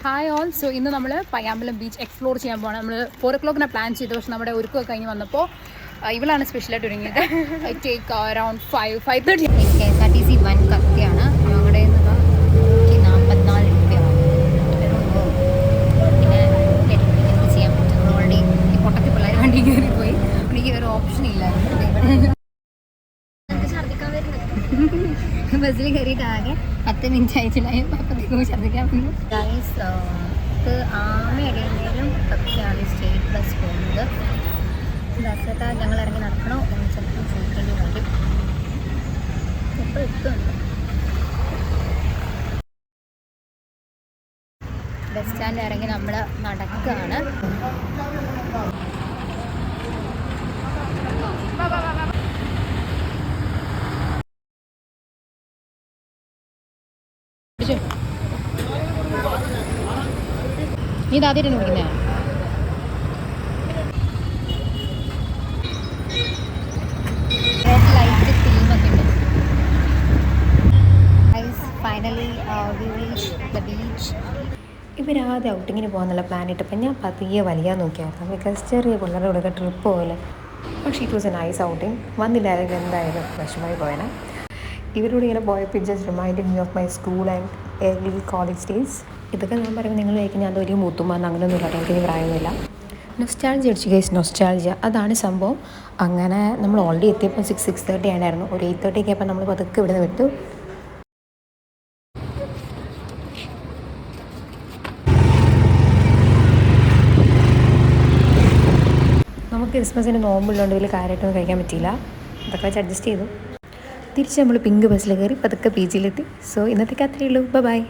Hi all. So ഇന്ന് നമ്മൾ Payyambalam beach explore ചെയ്യാൻ പോകണം. നമ്മൾ 4 o'clock പ്ലാൻ ചെയ്തു. പക്ഷെ നമ്മുടെ ഒരുക്കൊക്കെ കഴിഞ്ഞ് വന്നപ്പോൾ ഇവളാണ് സ്പെഷ്യലായിട്ട് ഒരുങ്ങിയത്. I take around 5:30. KSRTC വൻ കത്തിയാണ്. ഞങ്ങളുടെ 44 രൂപയാണ്. പിന്നെ എന്ത് ചെയ്യാൻ പറ്റും, ഓൾറെഡി ഈ പൊട്ടത്തി പിള്ളേർ വണ്ടി കയറിപ്പോയി. എനിക്ക് ഒരു ഓപ്ഷൻ ഇല്ലായിരുന്നു. ഛർദ്ദിക്കാൻ വരുന്നത് ബസ്സിൽ കയറിയിട്ട് ആകെ 10 മിനിറ്റ് ആയിട്ടില്ലായി. അപ്പോഴത്തേക്കും ഛർദ്ദിക്കാൻ വന്നു. ഗൈസ്, ആമയിടയിലും ഒക്കെയാണ് സ്റ്റേറ്റ് ബസ് പോകുന്നത്. ബസ്സൊക്കെ ഞങ്ങൾ ഇറങ്ങി നടക്കണോ എന്ന് ചിലപ്പോൾ ചോദിക്കേണ്ടി വരും. ഇപ്പോൾ എത്തുന്നുണ്ട്. ബസ് സ്റ്റാൻഡിൽ ഇറങ്ങി നമ്മൾ നടക്കുകയാണ്. നീ ഇതാദ്യമായിട്ടാണ് വിളിക്കുന്നത്? ലൈറ്റ് ഫിലിമൊക്കെ ഉണ്ട്. Finally we reach the beach. ഇവരാദ്യം ഔട്ടിങ്ങിന് പോകാന്നുള്ള പ്ലാൻ ഇട്ടപ്പോൾ ഞാൻ പതിയെ വലിയ നോക്കിയായിരുന്നു. ബിക്കോസ് ചെറിയ പിള്ളേരുടെ കൂടെ ട്രിപ്പ് പോലെ. പക്ഷേ it was a nice outing. വന്നില്ലായിരുന്നു എന്തായാലും വിഷമമായി പോയേനെ. ഇവരോട് ഇങ്ങനെ പോയപ്പോൾ just remind me of my school and early college days. ഇതൊക്കെ ഞാൻ പറയുമ്പോൾ നിങ്ങൾ കഴിക്കും ഞാൻ വലിയ മൂത്തുമ്പോൾ അങ്ങനെയൊന്നും ഇല്ല. എനിക്ക് പ്രായമൊന്നുമില്ല. നൊസ്റ്റാൾജിയ അടിച്ചു കേസ്. നൊസ്റ്റാൾജിയ അതാണ് സംഭവം. അങ്ങനെ നമ്മൾ ഓൾറെഡി എത്തിയപ്പോൾ 6:30 ആയിരുന്നു. ഒരു 8:30 ആയപ്പോൾ നമ്മൾ പതുക്കെ ഇവിടുന്ന് വിട്ടു. നമുക്ക് ക്രിസ്മസിന് നോമ്പുള്ളതുകൊണ്ട് വലിയ കാര്യമായിട്ടൊന്നും കഴിക്കാൻ പറ്റിയില്ല. അതൊക്കെ വെച്ച് അഡ്ജസ്റ്റ് ചെയ്തു. തിരിച്ച് നമ്മൾ പിങ്ക് ബസ്സിൽ കയറി പതുക്കെ ബീച്ചിലെത്തി. സോ ഇന്നത്തേക്ക് അത്രയേ ഉള്ളൂ. ബൈ.